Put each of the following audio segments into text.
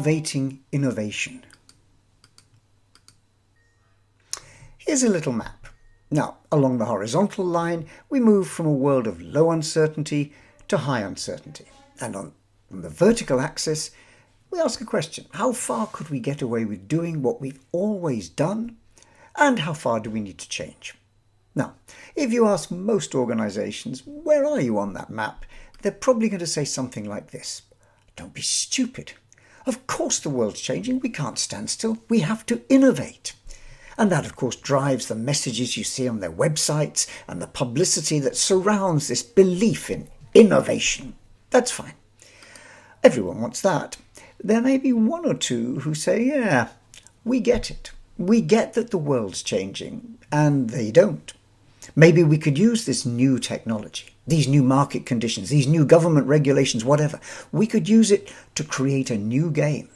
innovating innovation. Here's a little map. Now, along the horizontal line, we move from a world of low uncertainty to high uncertainty. And on the vertical axis, we ask a question. How far could we get away with doing what we've always done? And how far do we need to change? Now, if you ask most organizations, where are you on that map? They're probably going to say something like this. Don't be stupid. Of course the world's changing. We can't stand still. We have to innovate. And that, of course, drives the messages you see on their websites and the publicity that surrounds this belief in innovation. That's fine. Everyone wants that. There may be one or two who say, yeah, we get it. We get that the world's changing, and they don't. Maybe we could use this new technology, these new market conditions, these new government regulations, whatever. We could use it to create a new game.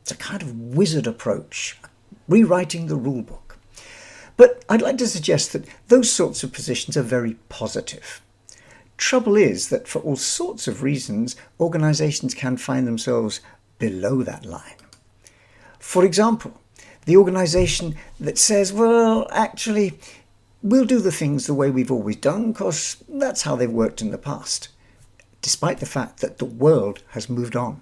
It's a kind of wizard approach, rewriting the rule book. But I'd like to suggest that those sorts of positions are very positive. Trouble is that for all sorts of reasons, organizations can find themselves below that line. For example, the organization that says, well, actually, we'll do the things the way we've always done because that's how they've worked in the past, despite the fact that the world has moved on.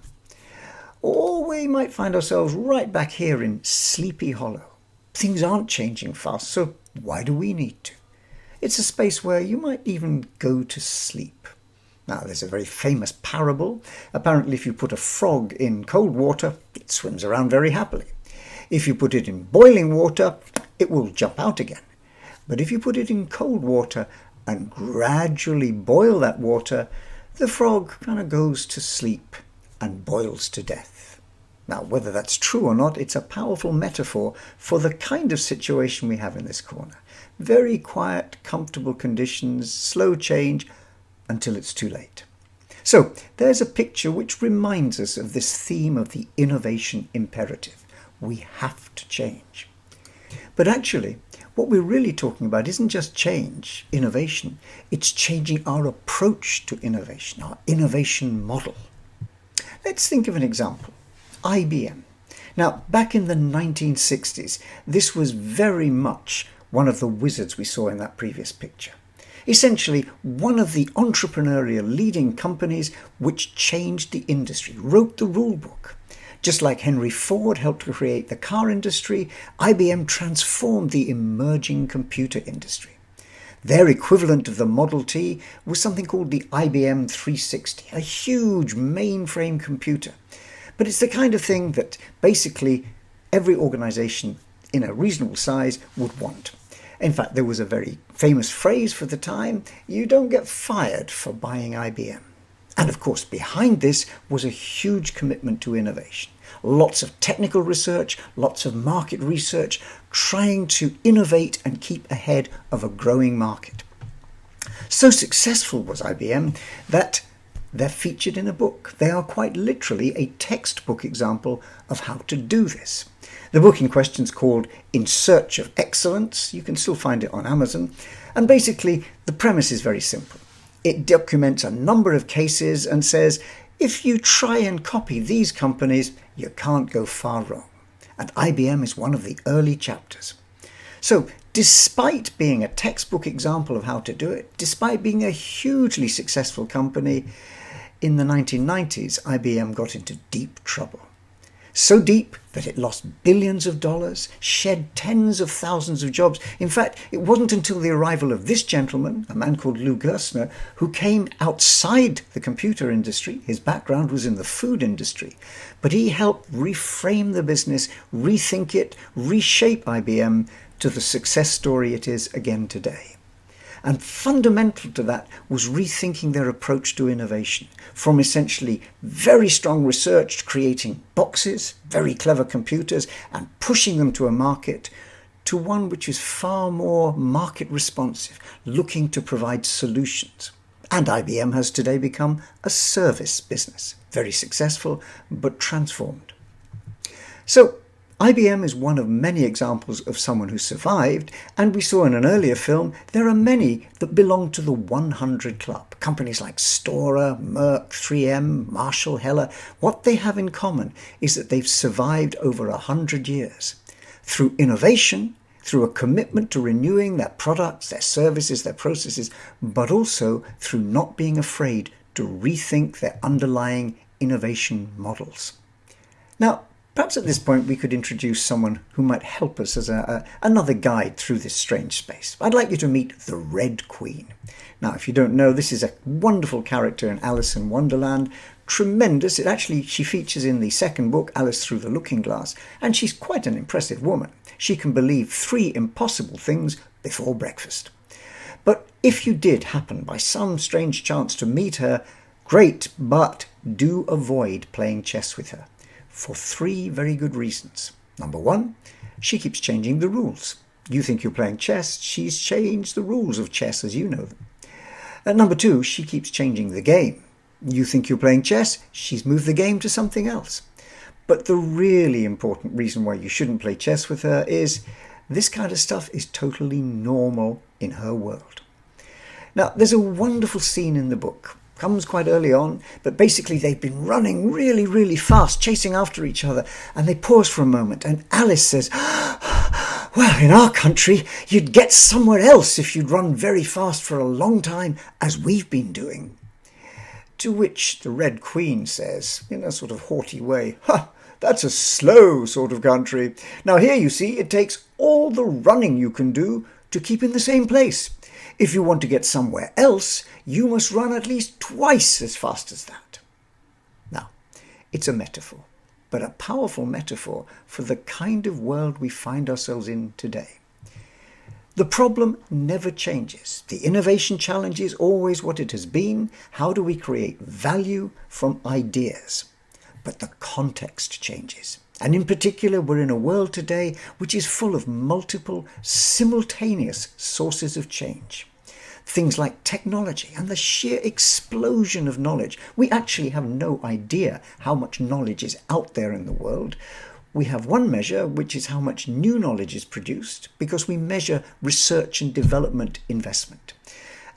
Or we might find ourselves right back here in Sleepy Hollow. Things aren't changing fast, so why do we need to? It's a space where you might even go to sleep. Now, there's a very famous parable. Apparently, if you put a frog in cold water, it swims around very happily. If you put it in boiling water, it will jump out again. But if you put it in cold water and gradually boil that water, the frog kind of goes to sleep and boils to death. Now, whether that's true or not, it's a powerful metaphor for the kind of situation we have in this corner. Very quiet, comfortable conditions, slow change until it's too late. So there's a picture which reminds us of this theme of the innovation imperative. We have to change. But actually, what we're really talking about isn't just change, innovation. It's changing our approach to innovation, our innovation model. Let's think of an example. IBM. Now, back in the 1960s, this was very much one of the wizards we saw in that previous picture. Essentially, one of the entrepreneurial leading companies which changed the industry, wrote the rule book. Just like Henry Ford helped to create the car industry, IBM transformed the emerging computer industry. Their equivalent of the Model T was something called the IBM 360, a huge mainframe computer. But it's the kind of thing that basically every organization in a reasonable size would want. In fact, there was a very famous phrase for the time, you don't get fired for buying IBM. And of course, behind this was a huge commitment to innovation. Lots of technical research, lots of market research, trying to innovate and keep ahead of a growing market. So successful was IBM that they're featured in a book. They are quite literally a textbook example of how to do this. The book in question is called In Search of Excellence. You can still find it on Amazon. And basically, the premise is very simple. It documents a number of cases and says, if you try and copy these companies, you can't go far wrong. And IBM is one of the early chapters. So, despite being a textbook example of how to do it, despite being a hugely successful company, in the 1990s, IBM got into deep trouble. So deep that it lost billions of dollars, shed tens of thousands of jobs. In fact, it wasn't until the arrival of this gentleman, a man called Lou Gerstner, who came outside the computer industry. His background was in the food industry. But he helped reframe the business, rethink it, reshape IBM to the success story it is again today. And fundamental to that was rethinking their approach to innovation, from essentially very strong research creating boxes, very clever computers, and pushing them to a market, to one which is far more market responsive, looking to provide solutions. And IBM has today become a service business, very successful, but transformed. So IBM is one of many examples of someone who survived, and we saw in an earlier film there are many that belong to the 100 Club. Companies like Storer, Merck, 3M, Marshall, Heller, what they have in common is that they've survived over 100 years. Through innovation, through a commitment to renewing their products, their services, their processes, but also through not being afraid to rethink their underlying innovation models. Now, perhaps at this point we could introduce someone who might help us as another guide through this strange space. I'd like you to meet the Red Queen. Now, if you don't know, this is a wonderful character in Alice in Wonderland. Tremendous. She features in the second book, Alice Through the Looking Glass, and she's quite an impressive woman. She can believe 3 impossible things before breakfast. But if you did happen by some strange chance to meet her, great, but do avoid playing chess with her. For 3 very good reasons. Number 1, she keeps changing the rules. You think you're playing chess, she's changed the rules of chess as you know them. And number 2, she keeps changing the game. You think you're playing chess, she's moved the game to something else. But the really important reason why you shouldn't play chess with her is this kind of stuff is totally normal in her world. Now, there's a wonderful scene in the book. Comes quite early on, but basically they've been running really, really fast, chasing after each other, and they pause for a moment, and Alice says, "Well, in our country, you'd get somewhere else if you'd run very fast for a long time, as we've been doing." To which the Red Queen says, in a sort of haughty way, "That's a slow sort of country. Now here, you see, it takes all the running you can do to keep in the same place. If you want to get somewhere else, you must run at least twice as fast as that." Now, it's a metaphor, but a powerful metaphor for the kind of world we find ourselves in today. The problem never changes. The innovation challenge is always what it has been. How do we create value from ideas? But the context changes. And in particular, we're in a world today which is full of multiple, simultaneous sources of change. Things like technology and the sheer explosion of knowledge. We actually have no idea how much knowledge is out there in the world. We have one measure, which is how much new knowledge is produced, because we measure research and development investment.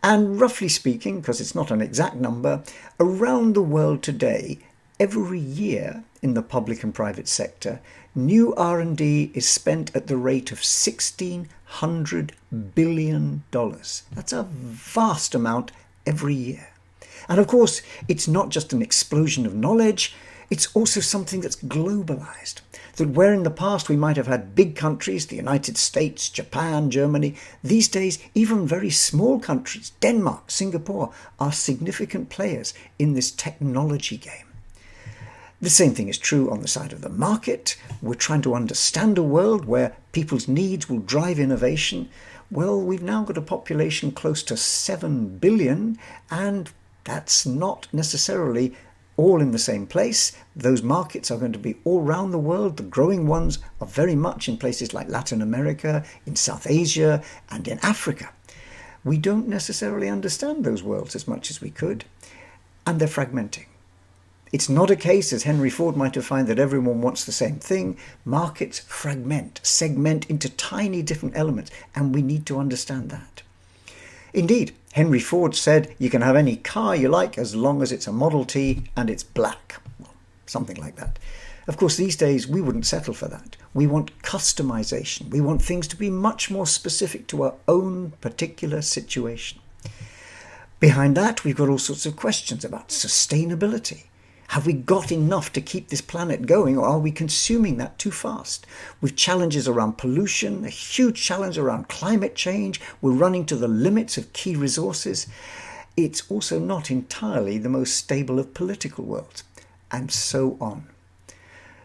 And roughly speaking, because it's not an exact number, around the world today, every year in the public and private sector, new R&D is spent at the rate of $1,600 billion. That's a vast amount every year. And of course, it's not just an explosion of knowledge, it's also something that's globalized. That where in the past we might have had big countries, the United States, Japan, Germany, these days even very small countries, Denmark, Singapore, are significant players in this technology game. The same thing is true on the side of the market. We're trying to understand a world where people's needs will drive innovation. Well, we've now got a population close to 7 billion, and that's not necessarily all in the same place. Those markets are going to be all around the world. The growing ones are very much in places like Latin America, in South Asia, and in Africa. We don't necessarily understand those worlds as much as we could, and they're fragmenting. It's not a case, as Henry Ford might have found, that everyone wants the same thing. Markets fragment, segment into tiny different elements, and we need to understand that. Indeed, Henry Ford said you can have any car you like as long as it's a Model T and it's black. Well, something like that. Of course, these days we wouldn't settle for that. We want customization. We want things to be much more specific to our own particular situation. Behind that, we've got all sorts of questions about sustainability. Have we got enough to keep this planet going, or are we consuming that too fast? With challenges around pollution, a huge challenge around climate change, we're running to the limits of key resources. It's also not entirely the most stable of political worlds, and so on.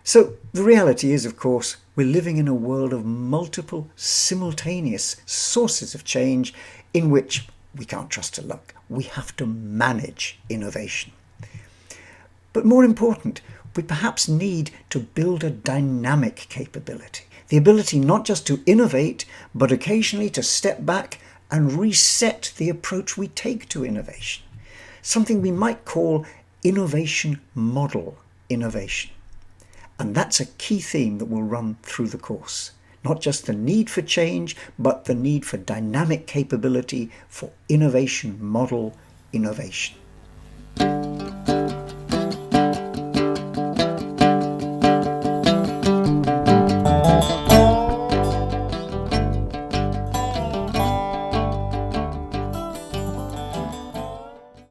So the reality is, of course, we're living in a world of multiple simultaneous sources of change in which we can't trust to luck. We have to manage innovation. But more important, we perhaps need to build a dynamic capability. The ability not just to innovate, but occasionally to step back and reset the approach we take to innovation. Something we might call innovation model innovation. And that's a key theme that will run through the course. Not just the need for change, but the need for dynamic capability, for innovation model innovation.